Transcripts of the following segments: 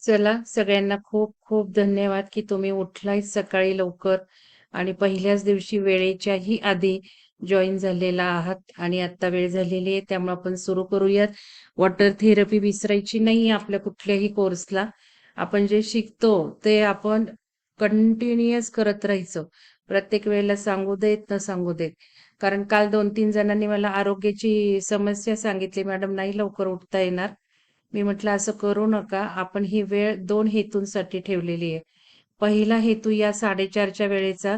चला सगळ्यांना खूप खूप धन्यवाद की तुम्ही उठलाय सकाळी लवकर आणि पहिल्याच दिवशी वेळेच्याही आधी जॉईन झालेला आहात आणि आता वेळ झालेली आहे त्यामुळे आपण सुरू करूयात. वॉटर थेरपी विसरायची नाही आपल्या कुठल्याही कोर्सला. आपण जे शिकतो ते आपण कंटिन्युअस करत राहायचं. प्रत्येक वेळेला सांगू देत न सांगू देत. कारण काल 2-3 जणांनी मला आरोग्याची समस्या सांगितली, मॅडम नाही लवकर उठता येणार. मी म्हटलं असं करू नका. आपण ही वेळ 2 हेतूंसाठी ठेवलेली आहे. पहिला हेतू या 4:30च्या वेळेचा,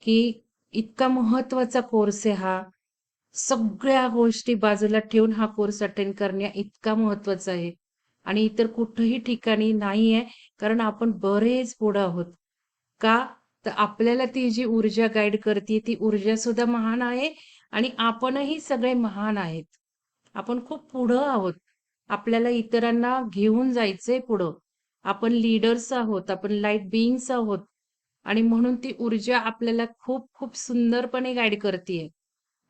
की इतका महत्वाचा कोर्स आहे हा. सगळ्या गोष्टी बाजूला ठेवून हा कोर्स अटेंड करणे इतका महत्वाचा आहे. आणि इतर कुठल्याही ठिकाणी नाहीये, कारण आपण बरेच पुढे आहोत. का? तर आपल्याला ती जी ऊर्जा गाईड करते ती ऊर्जा सुद्धा महान आहे आणि आपणही सगळे महान आहेत. आपण खूप पुढं आहोत. आपल्याला इतरांना घेऊन जायचंय पुढं. आपण लीडर्स आहोत, आपण लाईट बीइंग्स आहोत आणि म्हणून ती ऊर्जा आपल्याला खूप खूप सुंदरपणे गाईड करतीये.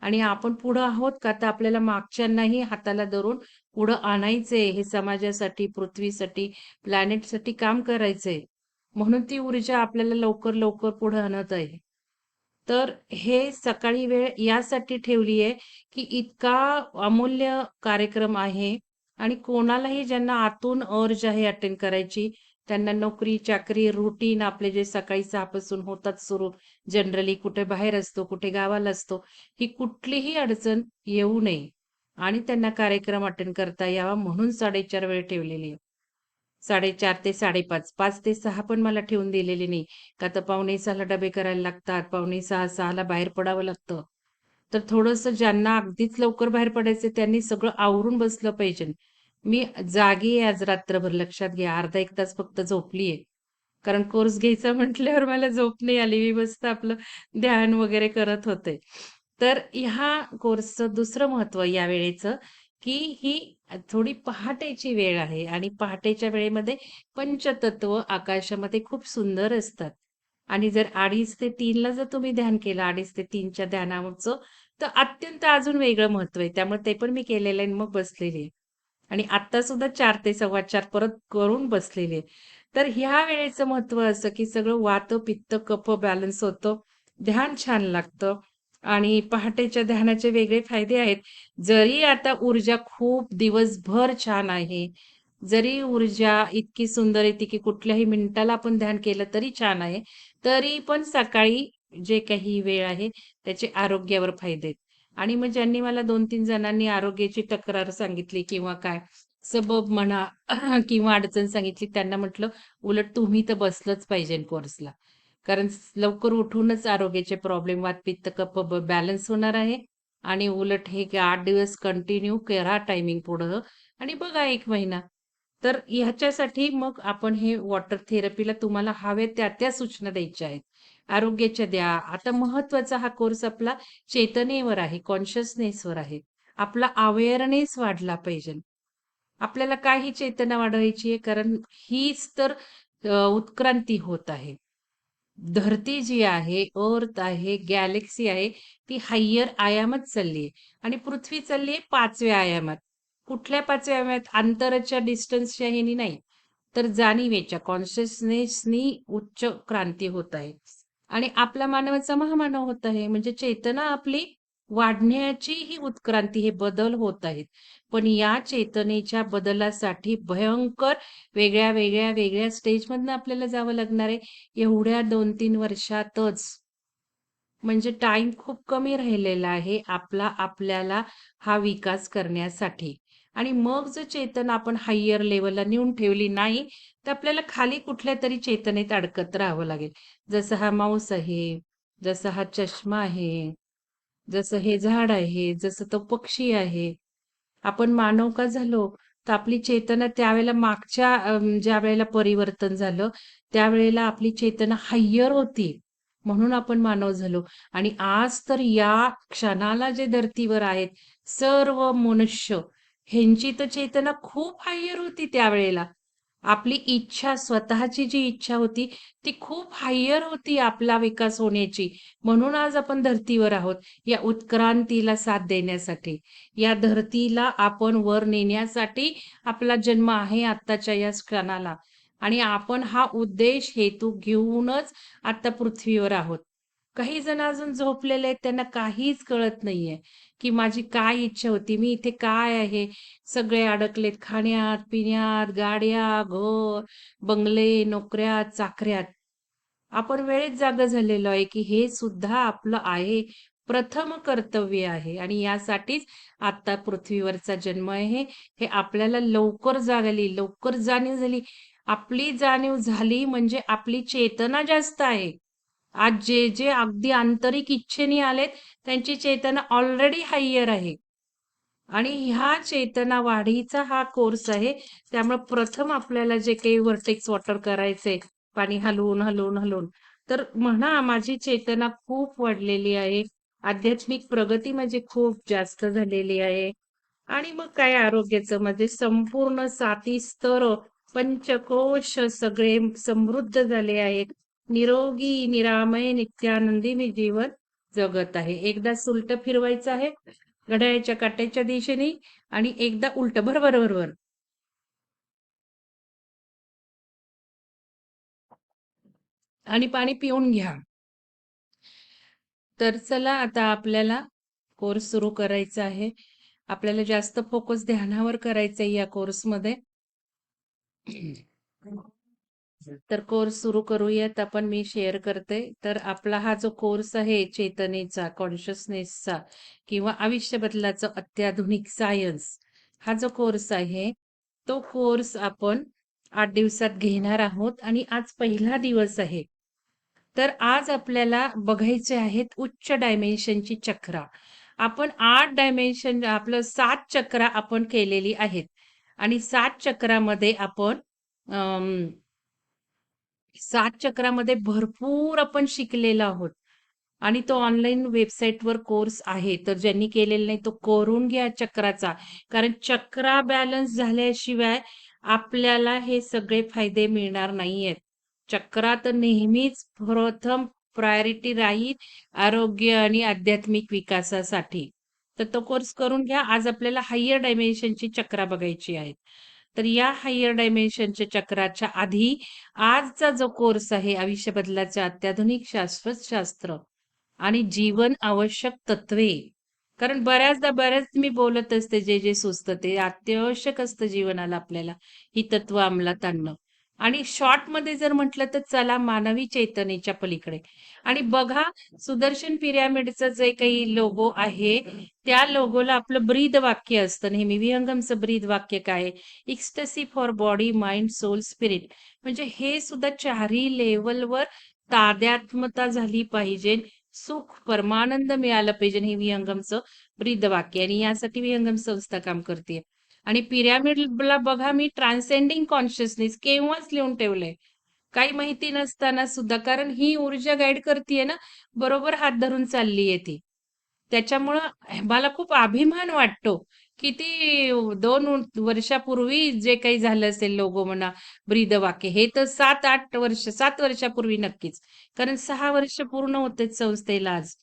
आणि आपण पुढं आहोत का? तर आपल्याला मागच्यांनाही हाताला धरून पुढं आणायचंय. हे समाजासाठी, पृथ्वीसाठी, प्लॅनेटसाठी काम करायचंय. म्हणून ती ऊर्जा आपल्याला लवकर-लवकर पुढे आणत आहे. तर हे सकाळी वेळ यासाठी ठेवली आहे, की इतका अमूल्य कार्यक्रम आहे आणि कोणालाही ज्यांना आतून अर्ज आहे अटेंड करायची, त्यांना नोकरी, चाकरी, रूटीन आपले जे सकाळी 6 पासून होतात सुरू. जनरली कुठे बाहेर असतो, कुठे गावाला असतो. ही कुठलीही अडचण येऊ नये आणि त्यांना कार्यक्रम अटेंड करता यावा म्हणून 4:30 वेळ ठेवलेली आहे. 4:30 ते 5:30, 5 ते 6 पण मला ठेवून दिलेली नाही. का तर 5:45ला डबे करायला लागतात. 5:45, 6ला बाहेर पडावं लागतं. तर थोडंसं ज्यांना अगदीच लवकर बाहेर पडायचं त्यांनी सगळं आवरून बसलं पाहिजे. मी जागी आहे आज रात्रभर लक्षात घ्या. अर्धा 1 तास फक्त झोपलीये. कारण कोर्स घ्यायचा म्हटल्यावर मला झोप नाही आली. मी मस्त आपलं ध्यान वगैरे करत होते. तर ह्या कोर्सचं दुसरं महत्त्व या वेळेचं, की ही थोडी पहाटेची वेळ आहे आणि पहाटेच्या वेळेमध्ये पंचतत्व आकाशामध्ये खूप सुंदर असतात. आणि जर 2:30 ते 3ला जर तुम्ही ध्यान केलं, 2:30 ते 3च्या ध्यानाचं, तर अत्यंत अजून वेगळं महत्त्व आहे. त्यामुळे ते पण मी केलेलं आहे आणि मग बसलेली आहे. आणि आत्ता सुद्धा 4 ते 4:15 परत करून बसलेली आहे. तर ह्या वेळेचं महत्त्व असं, की सगळं वात, पित्त, कफ बॅलन्स होतं. ध्यान छान लागतं आणि पहाटेच्या ध्यानाचे वेगळे फायदे आहेत. जरी आता ऊर्जा खूप दिवसभर छान आहे, जरी ऊर्जा इतकी सुंदर येते, की कुठल्याही मिनिटाला आपण ध्यान केलं तरी छान आहे. तरी पण सकाळी जे काही वेळ आहे, त्याचे आरोग्यावर फायदे आहेत. आणि मग ज्यांनी मला 2-3 जणांनी आरोग्याची तक्रार सांगितली किंवा काय सबब म्हणा किंवा अडचण सांगितली, त्यांना म्हटलं, "उलट तुम्ही तर बसलंच पाहिजे कोर्सला." कारण लवकर उठूनच आरोग्याचे प्रॉब्लेम, वात, पित्त, कफ बॅलन्स होणार आहे आणि उलट हे 8 दिवस कंटिन्यू करा टायमिंग पुढं आणि बघा 1 महिना. तर ह्याच्यासाठी मग आपण हे वॉटर थेरपीला तुम्हाला हव्या त्या सूचना द्यायच्या आहेत. आरोग्याच्या द्या. आता महत्त्वाचा हा कोर्स आपला चेतनेवर आहे, कॉन्शियसनेसवर आहे. आपला अवेअरनेस वाढला पाहिजे. आपल्याला काय ही चेतना वाढवायची आहे? कारण हीच तर उत्क्रांती होत आहे. धरती जी आहे, अर्थ आहे, गॅलेक्सी आहे, ती हायर आयामात चालली आहे आणि पृथ्वी चालली आहे 5व्या आयामात. कुठल्या 5व्या आयामात? अंतराच्या डिस्टन्सच्या ह्यानी नाही, तर जाणीवेच्या कॉन्शियसनेसनी उच्च क्रांती होत आहे आणि आपला मानवाचा महामानव होत आहे. म्हणजे चेतना आपली वाढण्याची ही उत्क्रांती, हे बदल होत आहेत. पण या चेतनेच्या बदलासाठी भयंकर वेगळ्या स्टेजमधनं आपल्याला जावं लागणार आहे. एवढ्या 2-3 वर्षातच. म्हणजे टाईम खूप कमी राहिलेला आहे आपल्याला हा विकास करण्यासाठी. आणि मग जर चेतना आपण हायर लेव्हलला नेऊन ठेवली नाही, तर आपल्याला खाली कुठल्यातरी चेतनेत अडकत राहावं लागेल. जसं हा माऊस आहे, जसा हा चष्मा आहे, जसं हे झाड आहे, जसं तो पक्षी आहे. आपण मानव का झालो? तर आपली चेतना त्यावेळेला मागच्या ज्यावेळेला परिवर्तन झालं, त्यावेळेला आपली चेतना हाय्यर होती. म्हणून आपण मानव झालो. आणि आज तर या क्षणाला जे धर्तीवर आहेत, सर्व मनुष्य ह्यांची तर चेतना खूप हाय्यर होती त्यावेळेला. आपली इच्छा, स्वतःची जी इच्छा होती, ती खूप हाय्यर होती आपला विकास होण्याची. म्हणून आज आपण धर्तीवर आहोत, या उत्क्रांतीला साथ देण्यासाठी. या धरतीला आपण वर नेण्यासाठी आपला जन्म आहे आत्ताच्या या क्षणाला. आणि आपण हा उद्देश, हेतू घेऊनच आता पृथ्वीवर आहोत. काही जण अजून झोपलेले आहेत, त्यांना काहीच कळत नाहीये, की माझी काय इच्छा होती, मी इथे काय आहे? सगळे अडकलेत खाण्यात, पिण्यात, गाड्या, घर, बंगले, नोकऱ्या, चाकऱ्यात. आपण वेळेत जागं झालेलो आहे, की हे सुद्धा आपलं आहे. प्रथम कर्तव्य आहे आणि यासाठीच आता पृथ्वीवरचा जन्म आहे. हे आपल्याला लवकर जाग आली, लवकर जाणीव झाली. आपली जाणीव झाली म्हणजे आपली चेतना जास्त आहे. आज जे अगदी आंतरिक इच्छेने आलेत, त्यांची चेतना ऑलरेडी हायर आहे. आणि ह्या चेतना वाढीचा हा कोर्स आहे. त्यामुळे प्रथम आपल्याला जे काही व्हर्टेक्स वॉटर करायचंय, पाणी हलवून, हलवून, हलवून, तर म्हणा माझी चेतना खूप वाढलेली आहे. आध्यात्मिक प्रगती माझी खूप जास्त झालेली आहे. आणि मग काय आरोग्याचं म्हणजे संपूर्ण 7 स्तर, पंचकोश सगळे समृद्ध झाले आहेत. निरोगी, निरामय, नित्यानंदी मी जीवन जगत आहे. एकदा सुलटं फिरवायचं आहे घड्याळाच्या काट्याच्या दिशेने आणि एकदा उलटं. बरोबर, बरोबर. आणि पाणी पिऊन घ्या. तर चला आता आपल्याला कोर्स सुरू करायचा आहे. आपल्याला जास्त फोकस ध्यानावर करायचा आहे या कोर्समध्ये. तर कोर्स सुरू करूयात आपण. मी शेअर करते. तर आपला हा जो कोर्स आहे चेतनेचा, कॉन्शियसनेसचा किंवा आयुष्य बदलाचं अत्याधुनिक सायन्स, हा जो कोर्स आहे, तो कोर्स आपण 8 दिवसात घेणार आहोत आणि आज पहिला दिवस आहे. तर आज आपल्याला बघायचे आहेत उच्च डायमेन्शनची चक्रा. आपण 8 डायमेन्शन आपलं 7 चक्रा आपण केलेली आहेत आणि 7 चक्रामध्ये आपण 7 चक्रामध्ये भरपूर आपण शिकलेलो आहोत आणि तो ऑनलाईन वेबसाईटवर कोर्स आहे. तर ज्यांनी केलेला नाही तो करून घ्या चक्राचा. कारण चक्रा बॅलन्स झाल्याशिवाय आपल्याला हे सगळे फायदे मिळणार नाहीयेत. चक्रा तर नेहमीच प्रथम प्रायोरिटी राहील आरोग्य आणि आध्यात्मिक विकासासाठी. तर तो कोर्स करून घ्या. आज आपल्याला हायर डायमेन्शनची चक्रा बघायची आहेत. तर या हायर डायमेन्शनच्या चक्राच्या आधी आजचा जो कोर्स आहे आयुष्य बदलाचे अत्याधुनिक शाश्वत शास्त्र आणि जीवन आवश्यक तत्वे. कारण बऱ्याचदा बऱ्याच मी बोलत असते जे सुचतं ते अत्यावश्यक असतं जीवनाला आपल्याला ही तत्व अंमलात आणणं. आणि शॉर्टमध्ये जर म्हटलं तर चला मानवी चेतनेच्या पलीकडे. आणि बघा सुदर्शन पिरॅमिडचं जे काही लोगो आहे त्या लोगोला आपलं ब्रीद वाक्य असतं नेहमी. विहंगमचं ब्रीद वाक्य काय आहे? Ecstasy for body, mind, soul, spirit. म्हणजे हे सुद्धा चारही लेवलवर तादात्म्यता झाली पाहिजे. सुख, परमानंद मिळालं पाहिजे हे विहंगमचं ब्रीदवाक्य आणि यासाठी विहंगम संस्था काम करते. आणि पिरॅमिडला बघा मी ट्रान्सेंडिंग कॉन्शियसनेस केव्हाच लिहून ठेवलंय. काही माहिती नसताना सुद्धा कारण ही ऊर्जा गाईड करते ना, बरोबर हात धरून चाललीये ती. त्याच्यामुळं मला खूप अभिमान वाटतो. किती 2 वर्षापूर्वी जे काही झालं असेल लोगो म्हणा, ब्रीदवाक्य हे तर 7-8 वर्ष 7 वर्षापूर्वी नक्कीच. कारण 6 वर्ष पूर्ण होतेच संस्थेला आज.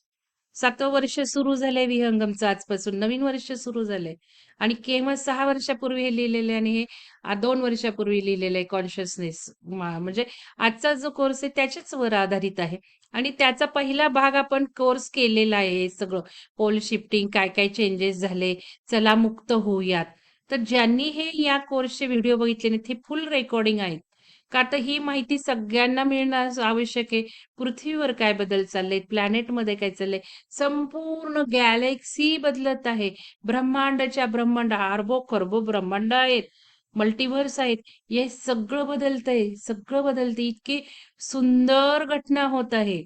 7वं वर्ष सुरू झालंय विहंगमचं आजपासून. नवीन वर्ष सुरू झालंय. आणि केव्हा 6 वर्षापूर्वी हे लिहिलेलं आहे आणि हे 2 वर्षापूर्वी लिहिलेलं आहे कॉन्शियसनेस. म्हणजे आजचा जो कोर्स आहे त्याच्याच वर आधारित आहे. आणि त्याचा पहिला भाग आपण कोर्स केलेला आहे हे सगळं. पोल शिफ्टिंग, काय-काय चेंजेस झाले, चला मुक्त होऊयात. तर ज्यांनी हे या कोर्सचे व्हिडिओ बघितले नाहीत, हे फुल रेकॉर्डिंग आहेत. का तर ही माहिती सगळ्यांना मिळणं आवश्यक आहे. पृथ्वीवर काय बदल चाललेत, प्लॅनेटमध्ये काय चाललंय, संपूर्ण गॅलेक्सी बदलत आहे. ब्रह्मांडाच्या ब्रह्मांड, अरबो-खरबो ब्रह्मांड आहेत, मल्टिव्हर्स आहेत. हे सगळं बदलतंय, सगळं बदलतंय. इतकी सुंदर घटना होत आहे.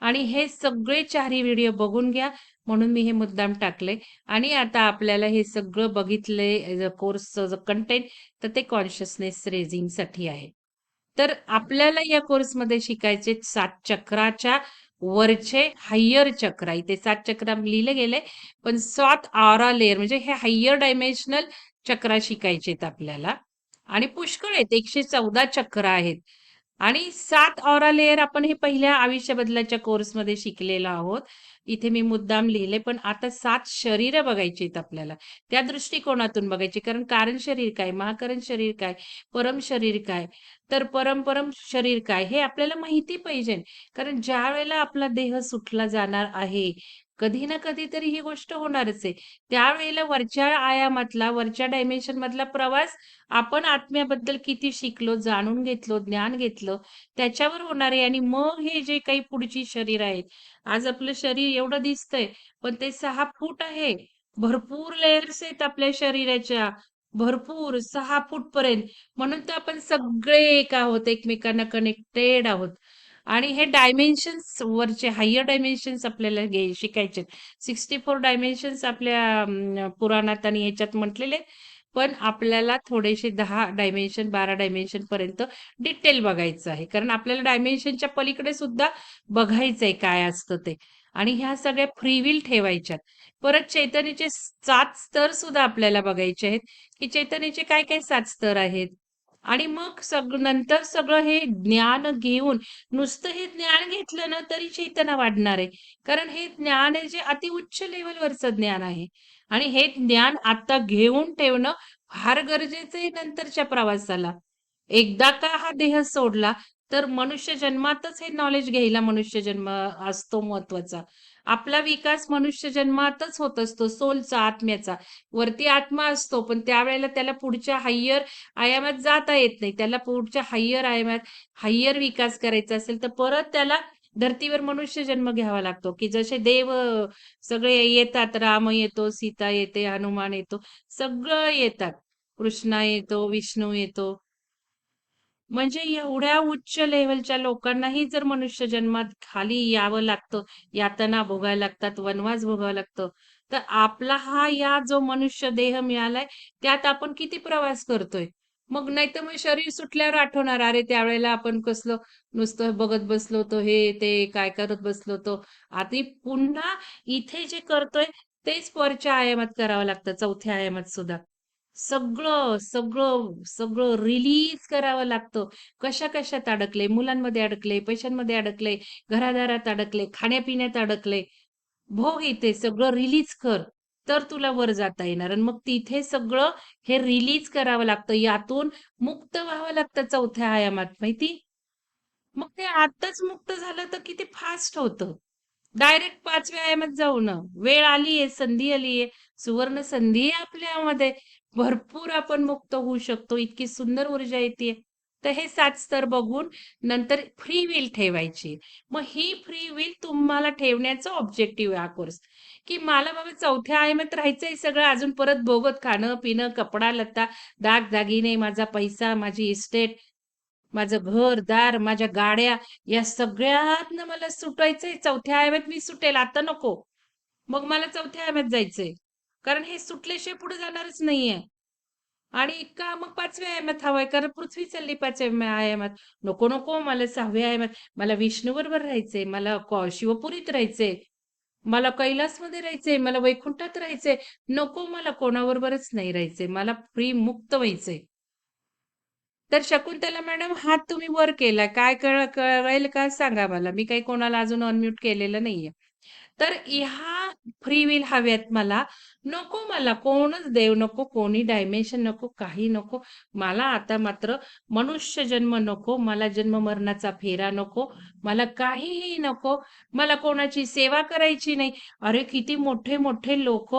आणि हे सगळे 4ही व्हिडिओ बघून घ्या. म्हणून मी हे मुद्दाम टाकले. आणि आता आपल्याला हे सगळं बघितलंय कोर्सचं जो कंटेंट तर ते कॉन्शियसनेस रेझिंगसाठी आहे. तर आपल्याला या कोर्समध्ये शिकायचे 7 चक्राच्या वरचे हायर चक्रा. इथे 7 चक्रा लिहिले गेले, पण 7 ऑरा लेयर म्हणजे हे हायर डायमेन्शनल चक्रा शिकायचेत आपल्याला. आणि पुष्कळ आहेत 114 चक्र आहेत. आणि 7 ऑरा लेयर आपण हे पहिल्या आयुष्य बदलाच्या कोर्समध्ये शिकलेलो आहोत. इथे मी मुद्दाम लिहिले, पण आता 7 शरीरं बघायची आहेत आपल्याला. त्या दृष्टिकोनातून बघायची. कारण शरीर काय? महाकरण शरीर काय? परम शरीर काय? तर परम शरीर काय? हे आपल्याला माहिती पाहिजे. कारण ज्यावेळेला आपला देह सुटला जाणार आहे, कधी ना कधीतरी ही गोष्ट होणारच आहे. त्यावेळेला वरच्या आयामातला, वरच्या डायमेन्शनमधला प्रवास आपण आत्म्याबद्दल किती शिकलो, जाणून घेतलो, ज्ञान घेतलं, त्याच्यावर होणार आहे आणि मग हे जे काही पुढची शरीर आहेत. आज आपलं शरीर एवढं दिसतंय, पण ते 6 फूट आहे. भरपूर लेयर्स आहेत आपल्या शरीराच्या. भरपूर 6 फूटपर्यंत. म्हणून तर आपण सगळे एक आहोत, एकमेकांना कनेक्टेड आहोत. आणि हे डायमेन्शन्स वरचे हायर डायमेन्शन्स आपल्याला शिकायचे. 64 डायमेन्शन्स आपल्या पुराणात आणि ह्याच्यात म्हटलेले आहेत. पण आपल्याला थोडेसे 10 डायमेन्शन, 12 डायमेन्शन पर्यंत डिटेल बघायचं आहे. कारण आपल्याला डायमेन्शनच्या पलीकडे सुद्धा बघायचंय काय असतं ते. आणि ह्या सगळ्या फ्री विल ठेवायच्यात. परत चैतन्याचे 7 स्तर सुद्धा आपल्याला बघायचे आहेत, की चैतन्याचे काय काय 7 स्तर आहेत. आणि मग नंतर सगळं हे ज्ञान घेऊन नुसतं हे ज्ञान घेतलं ना तरी चैतन्य वाढणार आहे. कारण हे ज्ञान आहे जे अतिउच्च लेव्हलवरचं ज्ञान आहे. आणि हे ज्ञान आता घेऊन ठेवणं फार गरजेचं आहे नंतरच्या प्रवासाला. एकदा का हा देह सोडला, तर मनुष्य जन्मातच हे नॉलेज घ्यायला मनुष्य जन्म असतो महत्वाचा. आपला विकास मनुष्य जन्मातच होत असतो, सोलचा, आत्म्याचा. वरती आत्मा असतो, पण त्यावेळेला त्याला पुढच्या हायर आयामात जाता येत नाही. त्याला पुढच्या हायर आयामात हायर विकास करायचा असेल, तर परत त्याला धर्तीवर मनुष्य जन्म घ्यावा लागतो, की जसे देव सगळे येतात. राम येतो, सीता येते, हनुमान येतो, सगळं येतात. कृष्णा येतो, विष्णू येतो. म्हणजे एवढ्या उच्च लेव्हलच्या लोकांनाही जर मनुष्य जन्मात खाली यावं लागतं, यातना भोगायला लागतात, वनवास भोगावं लागतं, तर आपला हा या जो मनुष्य देह मिळालाय, त्यात आपण किती प्रवास करतोय? मग नाहीतर मग शरीर सुटल्यावर आठवणार, अरे त्यावेळेला आपण कसलं नुसतं बघत बसलो होतो, हे ते काय करत बसलो होतो. आधी पुन्हा इथे जे करतोय, तेच वरच्या आयामात करावं लागतं, चौथ्या आयामात सुद्धा. सगळं रिलीज करावं लागतं. कशा-कशात अडकले, मुलांमध्ये अडकले, पैशांमध्ये अडकले, घरादारात अडकले, खाण्यापिण्यात अडकले. भोग इथे सगळं रिलीज कर, तर तुला वर जाता येणार. आणि मग तिथे सगळं हे रिलीज करावं लागतं. यातून मुक्त व्हावं लागतं चौथ्या आयामात माहिती? मग ते आत्ताच मुक्त झालं तर किती फास्ट होतं. डायरेक्ट 5व्या आयामात जाऊ ना. वेळ आलीये, संधी आलीये, सुवर्ण संधी आहे आपल्यामध्ये. भरपूर आपण मुक्त होऊ शकतो. इतकी सुंदर ऊर्जा येतेय. तर हे 7 स्तर बघून नंतर फ्री विल ठेवायची. मग ही फ्री विल तुम्हाला ठेवण्याचा ऑब्जेक्टिव्ह आहे हा कोर्स. की मला बाबा 4थ्या आयामात राहायचंय सगळं अजून परत भोगत खाणं-पिणं, कपडा-लत्ता, दागदागिने, माझा पैसा, माझी इस्टेट, माझं घर-दार, माझ्या गाड्या, या सगळ्यातनं मला सुटायचंय. 4थ्या आयामात मी सुटेल, आता नको. मग मला 4थ्या आयामात जायचंय. कारण हे सुटल्याशिवाय पुढे जाणारच नाहीये. आणि का मग 5व्या आयामात हवंय, कारण पृथ्वी चालली 5व्या आयामात. नको, नको, मला 6व्या आयामात, मला विष्णूबरोबर राहायचंय, मला शिवपुरीत राहायचंय, मला कैलासमध्ये राहायचंय, मला वैकुंठात राहायचंय. नको, मला कोणाबरोबरच नाही राहायचंय. मला फ्री मुक्त व्हायचंय. तर शकुंतला मॅडम, हात तुम्ही वर केला. काय कळेल का सांगा मला. मी काही कोणाला अजून अनम्यूट केलेलं नाहीये. तर ह्या फ्री विल हव्यात मला. नको मला कोणच देव नको, कोणी डायमेन्शन नको, काही नको. मला आता मात्र मनुष्य जन्म नको. मला जन्म मरणाचा फेरा नको. मला काहीही नको. मला कोणाची सेवा करायची नाही. अरे किती मोठे मोठे लोक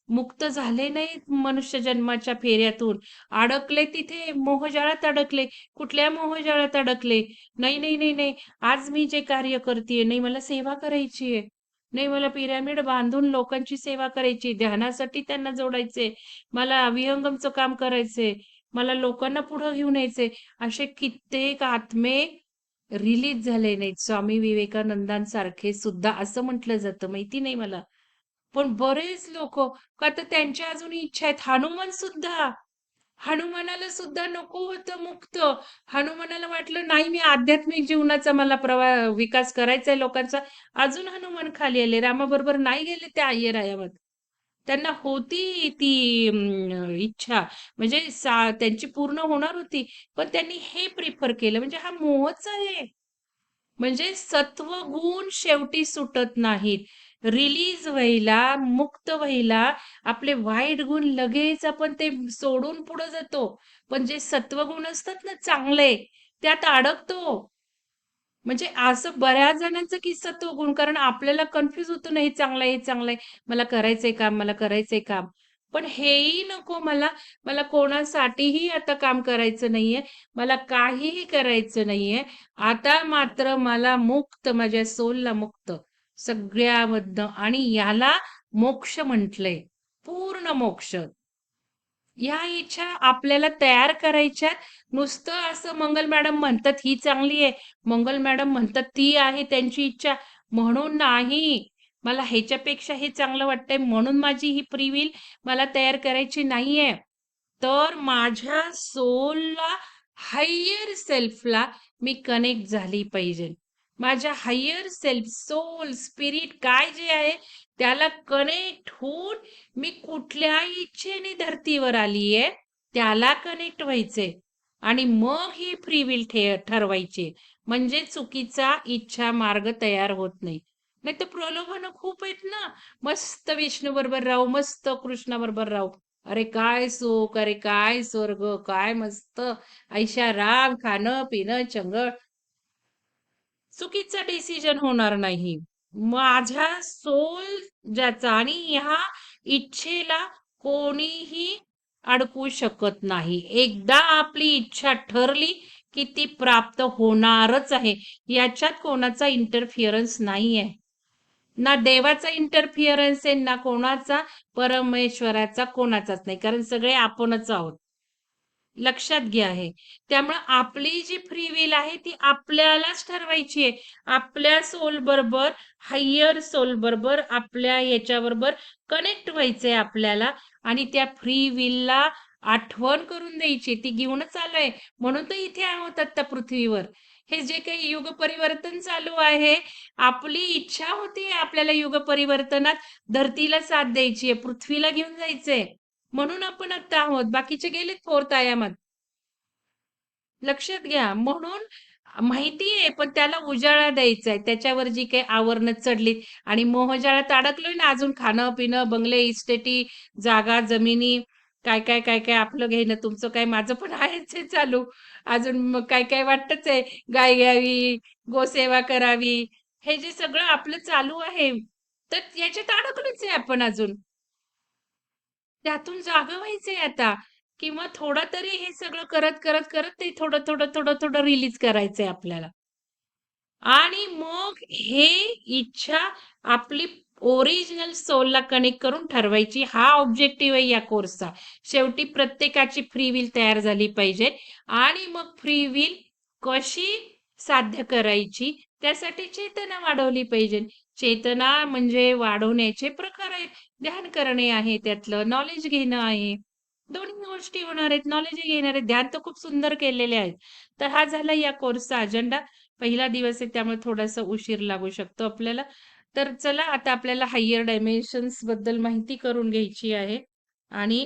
मुक्त झाले नाहीत मनुष्य जन्माच्या फेऱ्यातून. अडकले तिथे मोहजाळात अडकले. कुठल्या मोहजाळात अडकले? नाही, नाही, नाही, नाही. आज मी जे कार्य करतेय, नाही मला सेवा करायची आहे. नाही मला पिरॅमिड बांधून लोकांची सेवा करायची, ध्यानासाठी त्यांना जोडायचे, मला विहंगमचं काम करायचंय, मला लोकांना पुढं घेऊन यायचंय. असे कित्येक आत्मे रिलीज झाले नाहीत. स्वामी विवेकानंदांसारखे सुद्धा असं म्हटलं जातं, माहिती नाही मला. पण बरेच लोक, का तर त्यांच्या अजून इच्छा आहेत. हनुमान सुद्धा, हनुमानाला सुद्धा नको होतं मुक्त. हनुमानाला वाटलं नाही मी आध्यात्मिक जीवनाचा मला विकास करायचा आहे लोकांचा. अजून हनुमान खाली आले. रामाबरोबर नाही गेले त्या अय्यर आयामात. त्यांना होती ती इच्छा, म्हणजे त्यांची पूर्ण होणार होती. पण त्यांनी हे प्रिफर केलं, म्हणजे हा मोहच आहे. म्हणजे सत्वगुण शेवटी सुटत नाहीत. रिलीज व्हायला, मुक्त व्हायला आपले वाईट गुण लगेच आपण ते सोडून पुढे जातो. पण जे सत्वगुण असतात ना चांगले, त्यात अडकतो. म्हणजे असं बऱ्याच जणांचा किस्सा तो गुण, कारण आपल्याला कन्फ्यूज होतो ना, हे चांगलं आहे, हे चांगलं आहे. मला करायचंय काम, मला करायचंय काम. पण हेही नको मला, मला कोणासाठीही आता काम करायचं नाहीये. मला काहीही करायचं नाहीये. आता मात्र मला मुक्त, माझ्या सोलला मुक्त सगळ्यामधनं, आणि याला मोक्ष म्हटलंय. पूर्ण मोक्ष. ह्या इच्छा आपल्याला तयार करायच्या. नुसतं असं मंगल मॅडम म्हणतात ही चांगली आहे, मंगल मॅडम म्हणतात ती आहे त्यांची इच्छा, म्हणून नाही. मला ह्याच्यापेक्षा हे चांगलं वाटतंय म्हणून माझी ही फ्री विल मला तयार करायची नाहीये. तर माझ्या सोलला, हायर सेल्फला मी कनेक्ट झाली पाहिजे. माझ्या हायर सेल्फ, सोल, स्पिरिट काय जे आहे त्याला कनेक्ट होऊन मी कुठल्या इच्छेने धर्तीवर आलीये त्याला कनेक्ट व्हायचे, आणि मग ही फ्री विल ठरवायची. म्हणजे चुकीचा इच्छा मार्ग तयार होत नाही. नाही तर प्रलोभन खूप आहेत ना. मस्त विष्णू बरोबर राहू, मस्त कृष्णा बरोबर राहू, अरे काय सुख, अरे काय स्वर्ग, काय मस्त ऐशाराम, खाणं पिणं चंगळ. चुकीचा डिसिजन होणार नाही. माझ्या सोल ज्याचा, आणि ह्या इच्छेला कोणीही अडकू शकत नाही. एकदा आपली इच्छा ठरली की ती प्राप्त होणारच आहे. याच्यात कोणाचा इंटरफिअरन्स नाहीये. ना देवाचा इंटरफिअरन्स आहे, ना कोणाचा, परमेश्वराचा कोणाचाच नाही. कारण सगळे आपणच आहोत. लक्षात घ्या हे. त्यामुळे आपली जी फ्री विल आहे ती आपल्यालाच ठरवायची आहे. आपल्या सोल बरोबर, हायर सोल बरोबर, आपल्या याच्याबरोबर कनेक्ट व्हायचंय आपल्याला, आणि त्या फ्री विलला आठवण करून द्यायची. ती घेऊनच आलोय म्हणून तर इथे आहोत आता पृथ्वीवर. हे जे काही युग परिवर्तन चालू आहे, आपली इच्छा होती आपल्याला युग परिवर्तनात धरतीला साथ द्यायची आहे, पृथ्वीला घेऊन जायचंय. म्हणून आपण आता आहोत. बाकीचे गेलेत फोर्थ आयामात. लक्षात घ्या. म्हणून माहिती आहे, पण त्याला उजाळा द्यायचा आहे. त्याच्यावर जी काही आवरणं चढलीत आणि मोहजाळ्यात अडकलोय ना, अजून खाणं, पिणं, बंगले, इस्टेटी, जागा, जमिनी, काय, काय, काय, काय आपलं घेणं, तुमचं काय, माझं पण आहेच आहे चालू. अजून मग काय, काय वाटतच आहे. गाय घ्यावी, गोसेवा करावी. हे जे सगळं आपलं चालू आहे, तर याच्यात अडकलोच आहे आपण अजून. त्यातून जागं व्हायचंय आता, किंवा थोडं तरी हे सगळं करत, करत, करत ते थोडं, थोडं, थोडं, थोडं रिलीज करायचंय आपल्याला. आणि मग हे इच्छा आपली ओरिजिनल सोलला कनेक्ट करून ठरवायची. हा ऑब्जेक्टिव्ह आहे या कोर्सचा. शेवटी प्रत्येकाची फ्री विल तयार झाली पाहिजे, आणि मग फ्री विल कशी साध्य करायची त्यासाठी चेतना वाढवली पाहिजे. चेतना म्हणजे वाढवण्याचे प्रकार आहेत. ध्यान करणे आहे त्यातलं, नॉलेज घेणं आहे. दोन्ही गोष्टी होणार आहेत. नॉलेजही घेणार आहेत. ध्यान तर खूप सुंदर केलेले आहेत. तर हा झाला या कोर्सचा अजेंडा. पहिला दिवस आहे त्यामुळे थोडासा उशीर लागू शकतो आपल्याला. तर चला आता आपल्याला हायर डायमेन्शन्स बद्दल माहिती करून घ्यायची आहे, आणि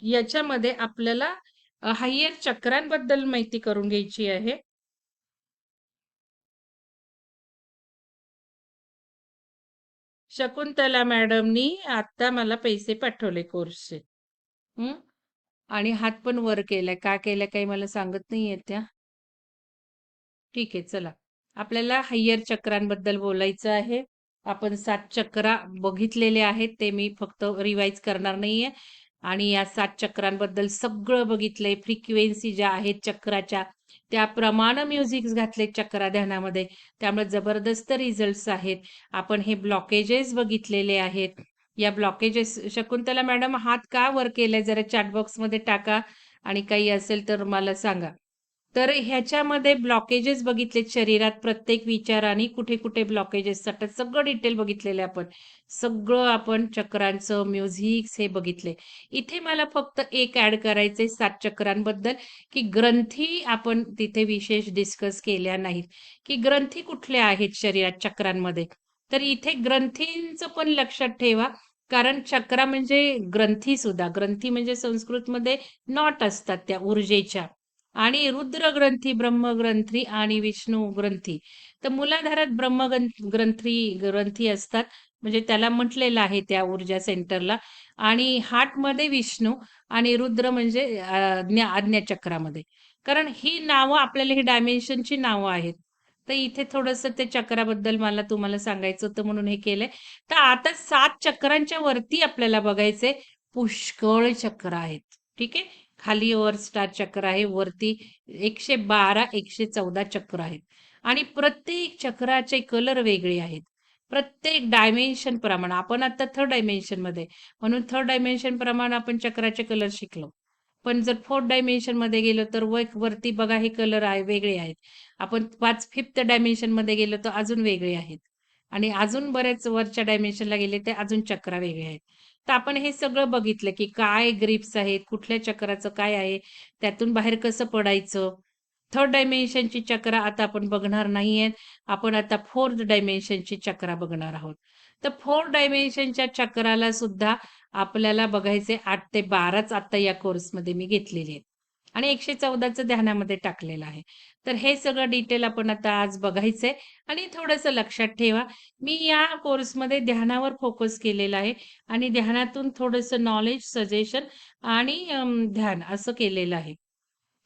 याच्यामध्ये आपल्याला हायर चक्रांबद्दल माहिती करून घ्यायची आहे. शकुंतला मॅडमनी आता मला पैसे पाठवले कोर्सचे. हं? आणि हात पण वर केलाय. का केलाय काही मला सांगत नाहीये त्या. ठीक आहे, चला. आपल्याला हायर चक्रांबद्दल बोलायचं आहे. आपण 7 चक्रा बघितलेले आहेत, ते मी फक्त रिवाइज करणार नाहीये. आणि या 7 चक्रांबद्दल सगळं बघितलंय. फ्रिक्वेन्सी ज्या आहेत चक्राच्या, त्याप्रमाणे म्युझिक्स घातले चक्रा ध्यानामध्ये. त्यामुळे जबरदस्त रिझल्ट्स आहेत. आपण हे ब्लॉकेजेस बघितलेले आहेत. या ब्लॉकेजेस, शकुंतला मॅडम हात का वर केलाय जरा चॅट बॉक्समध्ये टाका, आणि काही असेल तर मला सांगा. तर ह्याच्यामध्ये ब्लॉकेजेस बघितलेत शरीरात, प्रत्येक विचाराने कुठे-कुठे ब्लॉकेजेस असतात. सगळं डिटेल बघितलेलं आहे आपण. सगळं आपण चक्रांचं, म्युझिक्स हे बघितले. इथे मला फक्त एक ॲड करायचंय 7 चक्रांबद्दल, की ग्रंथी आपण तिथे विशेष डिस्कस केल्या नाहीत, की ग्रंथी कुठल्या आहेत शरीरात चक्रांमध्ये. तर इथे ग्रंथींचं पण लक्षात ठेवा. कारण चक्रा म्हणजे ग्रंथी सुद्धा. ग्रंथी म्हणजे संस्कृतमध्ये नॉट असतात त्या ऊर्जेच्या. आणि रुद्र ग्रंथी, ब्रह्म ग्रंथी आणि विष्णू ग्रंथी. तर मूलाधारात ग्रंथी ग्रंथी असतात. म्हणजे त्याला म्हटलेलं आहे त्या ऊर्जा सेंटरला. आणि हार्टमध्ये विष्णू आणि रुद्र म्हणजे आज्ञाचक्रामध्ये. कारण ही नावं आपल्याला ही डायमेन्शनची नावं आहेत. तर इथे थोडंसं ते चक्राबद्दल मला तुम्हाला सांगायचं होतं म्हणून हे केलंय. तर आता 7 चक्रांच्या वरती आपल्याला बघायचंय. पुष्कळ चक्र आहेत. ठीक आहे. खाली स्टार चक्र आहे. वरती 112, 114 चक्र आहेत. आणि प्रत्येक चक्राचे कलर वेगळे आहेत. प्रत्येक डायमेन्शन प्रमाणे आपण आता थर्ड डायमेन्शन मध्ये म्हणून थर्ड डायमेन्शन प्रमाणे आपण चक्राचे कलर शिकलो. पण जर फोर्थ डायमेन्शन मध्ये गेलो तर वरती बघा हे कलर आहे वेगळे आहेत. आपण फिफ्थ डायमेन्शन मध्ये गेलो तर अजून वेगळे आहेत. आणि अजून बरेच वरच्या डायमेन्शनला गेले ते अजून चक्र वेगळे आहेत. तर आपण हे सगळं बघितलं की काय ग्रिप्स आहेत, कुठल्या चक्राचं काय आहे, त्यातून बाहेर कसं पडायचं. थर्ड डायमेन्शनची चक्र आता आपण बघणार नाहीयेत. आपण आता फोर्थ डायमेन्शनची चक्र बघणार आहोत. तर फोर्थ डायमेन्शनच्या चक्राला सुद्धा आपल्याला बघायचे 8 ते 12च आता या कोर्समध्ये मी घेतलेले आहेत. आणि 114चं ध्यानामध्ये टाकलेलं आहे. तर हे सगळं डिटेल आपण आता आज बघायचंय आणि थोडंसं लक्षात ठेवा. मी या कोर्समध्ये ध्यानावर फोकस केलेला आहे आणि ध्यानातून थोडंसं नॉलेज, सजेशन आणि ध्यान असं केलेलं आहे.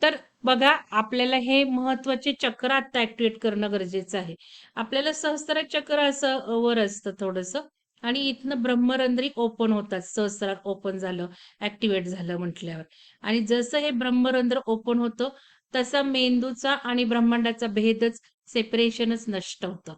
तर बघा आपल्याला हे महत्त्वाचे चक्र आता ॲक्टिव्हेट करणं गरजेचं आहे. आपल्याला सहस्त्रार चक्र असं वर असतं थोडंसं आणि इथनं ब्रह्मरंध्री ओपन होतात. सहस्त्रार ओपन झालं, ॲक्टिव्हेट झालं म्हटल्यावर. आणि जसं हे ब्रह्मरंध्र ओपन होतं, तसा मेंदूचा आणि ब्रह्मांडाचा भेदच, सेपरेशनच नष्ट होतं.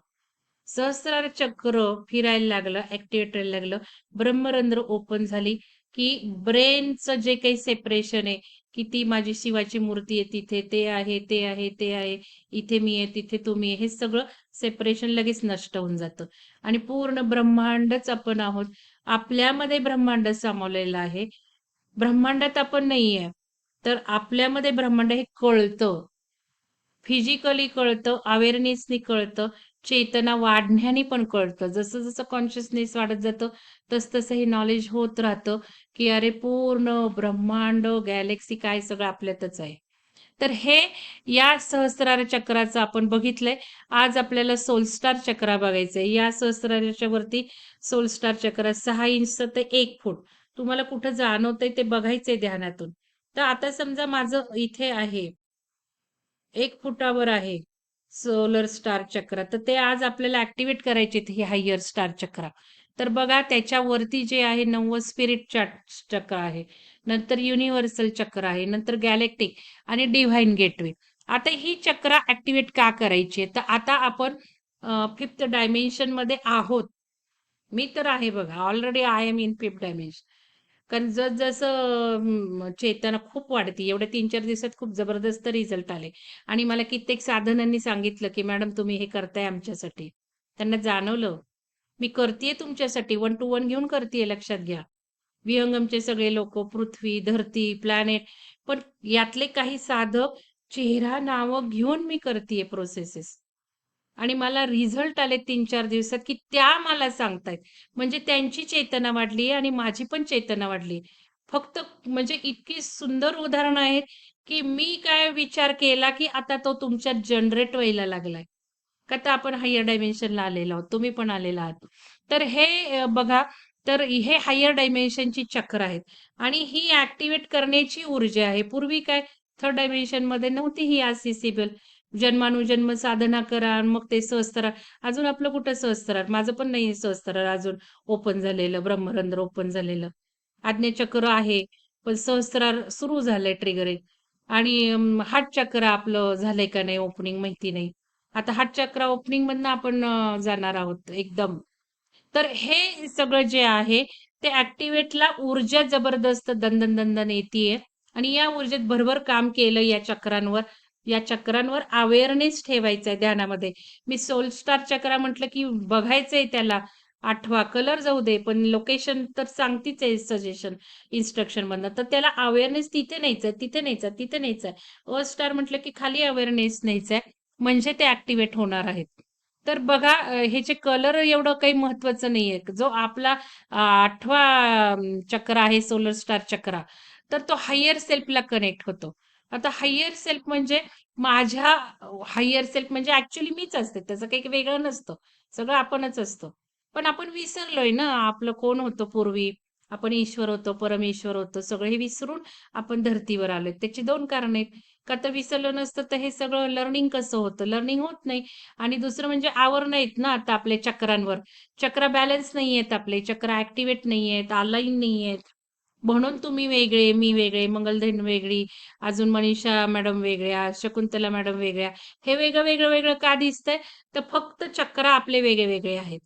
सहस्रार चक्र फिरायला लागलं, ॲक्टिव्हेट व्हायला लागलं, ब्रह्मरंध्र ओपन झाली, की ब्रेनचं जे काही सेपरेशन आहे, की ती माझी शिवाची मूर्ती आहे तिथे, ते आहे, ते आहे, ते आहे, इथे मी आहे, तिथे तुम्ही आहे, हे सगळं सेपरेशन लगेच नष्ट होऊन जातं. आणि पूर्ण ब्रह्मांडच आपण आहोत. आपल्यामध्ये ब्रह्मांड सामावलेलं आहे. ब्रह्मांडात आपण नाहीये. तर आपल्यामध्ये ब्रह्मांड हे कळतं. फिजिकली कळतं, अवेअरनेसनी कळतं, चेतना वाढण्याने पण कळतं. जसं-जसं कॉन्शियसनेस वाढत जातं, तसं-तसं हे नॉलेज होत राहतं, की अरे पूर्ण ब्रह्मांड, गॅलेक्सी काय सगळं आपल्यातच आहे. तर हे या सहस्रार चक्राचं आपण बघितलंय. आज आपल्याला सोलस्टार चक्र बघायचंय. या सहस्राराच्या वरती सोलस्टार चक्र 6 इंच ते 1 फूट. तुम्हाला कुठं जाणवतंय ते बघायचंय ध्यानातून. तर आता समजा माझं इथे आहे 1 फुटावर आहे सोलर स्टार चक्र. तर ते आज आपल्याला ॲक्टिव्हेट करायचे हे हायर स्टार चक्र. तर बघा त्याच्यावरती जे आहे 90 स्पिरिट चक्र आहे. नंतर युनिव्हर्सल चक्र आहे. नंतर गॅलेक्टिक आणि डिव्हाइन गेटवे. आता ही चक्र ॲक्टिव्हेट का करायची आहे? तर आता आपण फिफ्थ डायमेन्शनमध्ये आहोत. मी तर आहे बघा. Already I am in fifth dimension. कारण जसं चेतना खूप वाढते. एवढ्या 3-4 दिवसात खूप जबरदस्त रिझल्ट आले. आणि मला कित्येक साधनांनी सांगितलं, की "मॅडम तुम्ही हे करताय आमच्यासाठी." त्यांना जाणवलं, मी करतीये तुमच्यासाठी. वन टू वन घेऊन करतीये लक्षात घ्या. विहंगमचे सगळे लोकं, पृथ्वी, धरती, प्लॅनेट. पण यातले काही साधक चेहरा, नावं घेऊन मी करतीये प्रोसेसेस. आणि मला रिझल्ट आले 3-4 दिवसात, की त्या मला सांगतायत. म्हणजे त्यांची चेतना वाढली आणि माझी पण चेतना वाढली. फक्त म्हणजे इतकी सुंदर उदाहरणं आहेत, की मी काय विचार केला, की आता तो तुमच्यात जनरेट व्हायला लागलाय. का तर आपण हायर डायमेन्शनला आलेलो आहोत. तुम्ही पण आलेला आहात. तर हे बघा, तर हे हायर डायमेन्शनची चक्र आहेत आणि ही ॲक्टिव्हेट करण्याची ऊर्जा आहे. पूर्वी काय थर्ड डायमेन्शनमध्ये नव्हती ही accessible. जन्मानुजन्म साधना करा आणि मग ते सहस्त्रार. अजून आपलं कुठं सहस्त्रार? माझं पण नाही सहस्त्रार अजून ओपन झालेलं, ब्रह्मरंध्र ओपन झालेलं. आज्ञाचक्र आहे, पण सहस्त्रार सुरू झालंय ट्रिगरिंग आणि हार्ट चक्र आपलं झालंय का नाही ओपनिंग माहिती नाही. आता हार्ट चक्र ओपनिंगमधनं आपण जाणार आहोत एकदम. तर हे सगळं जे आहे ते ॲक्टिव्हेटला ऊर्जा जबरदस्त दणदण, दणदण येतीये आणि या ऊर्जेत भरभर काम केलं या चक्रांवर. या चक्रांवर अवेअरनेस ठेवायचा आहे ध्यानामध्ये. मी सोल स्टार चक्र म्हटलं, की बघायचंय त्याला. आठवा, कलर जाऊ दे, पण लोकेशन तर सांगतीच आहे सजेशन इन्स्ट्रक्शनमधनं. तर त्याला अवेअरनेस तिथे न्यायचंय, तिथे न्यायचंय, तिथे न्यायचंय. स्टार म्हटलं, की खाली अवेअरनेस न्यायचंय. म्हणजे ते ॲक्टिव्हेट होणार आहेत. तर बघा ह्याचे कलर एवढं काही महत्वाचं नाहीये. जो आपला 8वा चक्र आहे सोलर स्टार चक्रा, तर तो हायर सेल्फला कनेक्ट होतो. आता हायर सेल्फ म्हणजे माझ्या हायर सेल्फ म्हणजे ॲक्चुअली मीच असते. त्याचं काही वेगळं नसतं. सगळं आपणच असतो. पण आपण विसरलोय ना आपलं कोण होतं पूर्वी. आपण ईश्वर होतो, परमेश्वर होतो. सगळं हे विसरून आपण धर्तीवर आलोय. त्याची 2 कारणं आहेत. का तर विसरलं नसतं तर हे सगळं लर्निंग कसं होतं? लर्निंग होत नाही. आणि दुसरं म्हणजे आवर नाहीत ना आता आपल्या चक्रांवर. चक्र बॅलन्स नाहीयेत आपले. चक्र ॲक्टिव्हेट नाहीयेत, अलाईन नाहीयेत. म्हणून तुम्ही वेगळे, मी वेगळे, मंगलधन वेगळी, अजून मनीषा मॅडम वेगळ्या, शकुंतला मॅडम वेगळ्या. हे वेगळं, वेगळं, वेगळं का दिसतंय? तर फक्त चक्र आपले वेगळे-वेगळे आहेत.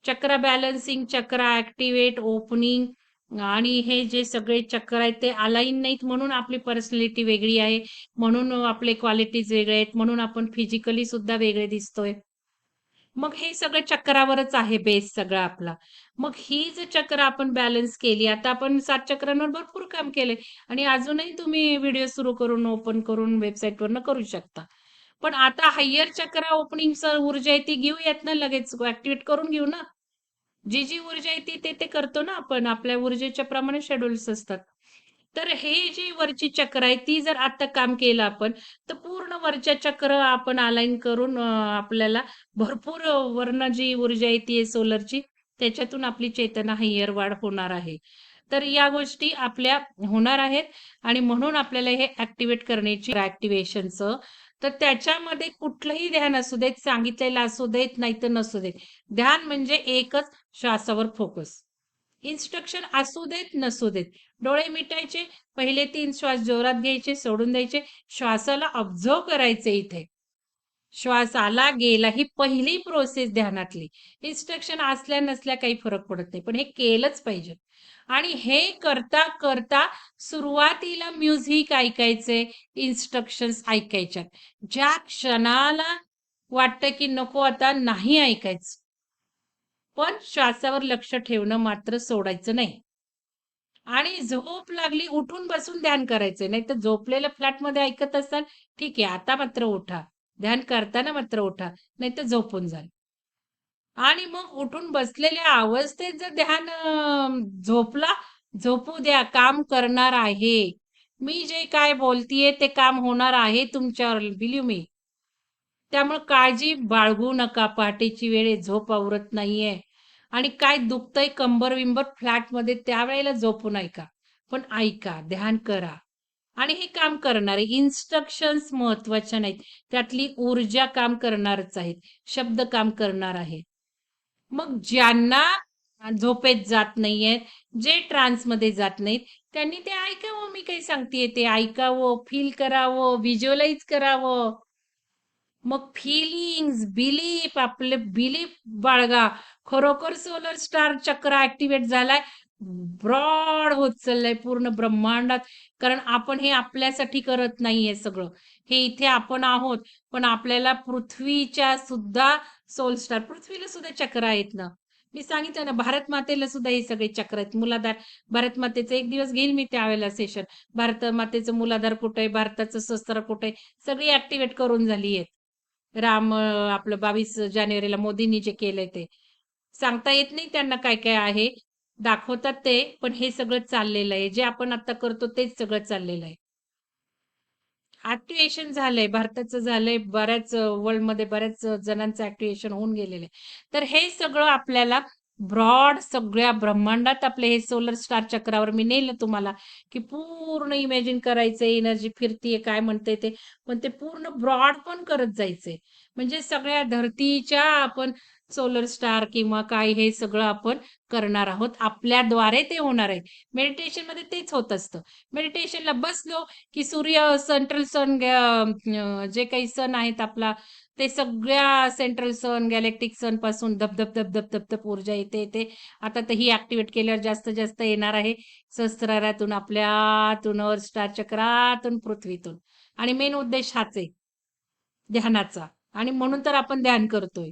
चक्र बॅलन्सिंग, चक्र ॲक्टिव्हेट, ओपनिंग आणि हे जे सगळे चक्र आहेत ते अलाईन नाहीत म्हणून आपली पर्सनॅलिटी वेगळी आहे. म्हणून आपले क्वालिटीज वेगळे आहेत. म्हणून आपण फिजिकली सुद्धा वेगळे दिसतोय. मग हे सगळं चक्रावरच आहे बेस सगळा आपला. मग ही जर चक्र आपण बॅलन्स केली, आता आपण 7 चक्रांवर भरपूर काम केलंय आणि अजूनही तुम्ही व्हिडिओ सुरू करून, ओपन करून वेबसाईटवरनं करू शकता. पण आता हायर चक्र ओपनिंगचं ऊर्जा आहे ती घेऊयात ना लगेच ॲक्टिव्हेट करून घेऊ ना. जी ऊर्जा आहे ती ते करतो ना आपण. आपल्या ऊर्जेच्या प्रमाणे शेड्यूल्स असतात. तर हे जी वरची चक्र आहे ती जर आता काम केलं आपण, तर पूर्ण वरच्या चक्र आपण अलाईन करून आपल्याला भरपूर वरनं जी ऊर्जा आहे ती सोलरची, त्याच्यातून आपली चेतना हायर वाढ होणार आहे. तर या गोष्टी आपल्या होणार आहेत आणि म्हणून आपल्याला हे ॲक्टिव्हेट करण्याची ॲक्टिव्हेशनचं तर त्याच्यामध्ये कुठलंही ध्यान असू देत, सांगितलेलं असू देत, नाहीतर नसू देत. ध्यान म्हणजे एकच श्वासावर फोकस. इन्स्ट्रक्शन असू देत, नसू देत. डोळे मिटायचे, पहिले 3 श्वास जोरात घ्यायचे, सोडून द्यायचे. श्वासाला ऑब्झर्व्ह करायचे इथे. श्वास आला, गेला ही पहिली प्रोसेस ध्यानातली. इन्स्ट्रक्शन असल्या नसल्या काही फरक पडत नाही. पण हे केलंच पाहिजे. आणि हे करता, करता सुरुवातीला म्युझिक ऐकायचंय, इन्स्ट्रक्शन्स ऐकायच्यात. ज्या क्षणाला वाटतं की नको आता नाही ऐकायचं. पण श्वासावर लक्ष ठेवणं मात्र सोडायचं नाही. आणि झोप लागली, उठून बसून ध्यान करायचंय. नाहीतर झोपलेल्या फ्लॅटमध्ये ऐकत असाल, ठीक आहे, आता मात्र उठा. ध्यान करताना मात्र उठा, नाहीतर झोपून जाल. आणि मग उठून बसलेल्या अवस्थेत जर ध्यान झोपला, झोपू द्या, काम करणार आहे. मी जे काय बोलतीये ते काम होणार आहे तुमच्यावर, बिलीव्ह मी. त्यामुळे काळजी बाळगू नका. पहाटेची वेळ आहे, झोप आवरत नाहीये आणि काय दुखतंय कंबर-बिंबर फ्लॅटमध्ये त्यावेळेला झोपू नका. पण ऐका, ध्यान करा आणि हे काम करणारे इन्स्ट्रक्शन्स महत्त्वाच्या नाहीत. त्यातली ऊर्जा काम करणारच आहेत. शब्द काम करणार आहे. मग ज्यांना झोपेत जात नाहीयेत, जे ट्रान्समध्ये जात नाहीत, त्यांनी ते ऐकावं मी काही सांगतेय ते ऐकावं, फील करावं, व्हिज्युअलाइज करावं. मग फीलिंग्ज, बिलीफ आपले बिलीफ बाळगा. खरोखर सोलर स्टार चक्र ॲक्टिव्हेट झालाय. ब्रॉड होत चाललंय पूर्ण ब्रह्मांडात. कारण आपण हे आपल्यासाठी करत नाहीये सगळं. हे इथे आपण आहोत. पण आपल्याला पृथ्वीच्या सुद्धा सोल स्टार पृथ्वीला सुद्धा चक्र आहेत ना. मी सांगितलं ना भारत मातेला सुद्धा हे सगळे चक्र आहेत. मूलाधार भारत मातेचं एक दिवस घेईल मी त्यावेळेला सेशन. भारत मातेचं मूलाधार कुठे आहे, भारताचं सहस्त्र कुठे आहे, सगळी ॲक्टिव्हेट करून झाली आहेत. आपलं 22 जानेवारीला मोदींनी जे केलंय ते. सांगता येत नाही त्यांना काय-काय आहे. दाखवतात ते, पण हे सगळं चाललेलं आहे. जे आपण आता करतो तेच सगळं चाललेलं आहे. ॲक्टिव्हेशन झालंय, भारताचं झालंय, बऱ्याच वर्ल्डमध्ये बऱ्याच जणांचं ॲक्टिव्हेशन होऊन गेलेलं आहे. तर हे सगळं आपल्याला ब्रॉड सगळ्या ब्रह्मांडात आपले हे सोलर स्टार चक्रावर मी नेलं तुम्हाला, की पूर्ण इमॅजिन करायचंय, एनर्जी फिरतीये, काय म्हणते ते. पण ते पूर्ण ब्रॉड पण करत जायचंय. म्हणजे सगळ्या धरतीच्या आपण सोलर स्टार किंवा काय हे सगळं आपण करणार आहोत. आपल्याद्वारे ते होणार आहे. मेडिटेशनमध्ये तेच होत असतं. मेडिटेशनला बसलो की सूर्य सेंट्रल सन जे काही सन आहेत आपला ते सगळ्या सेंट्रल सन गॅलेक्टिक सन पासून धब-धब, धब-धब, धब-धब ऊर्जा येते. आता तर ही ॲक्टिव्हेट केल्यावर जास्त जास्त येणार आहे. सहस्रारातून आपल्यातून स्टार चक्रातून पृथ्वीतून आणि मेन उद्देश हाच आहे ध्यानाचा आणि म्हणून तर आपण ध्यान करतोय.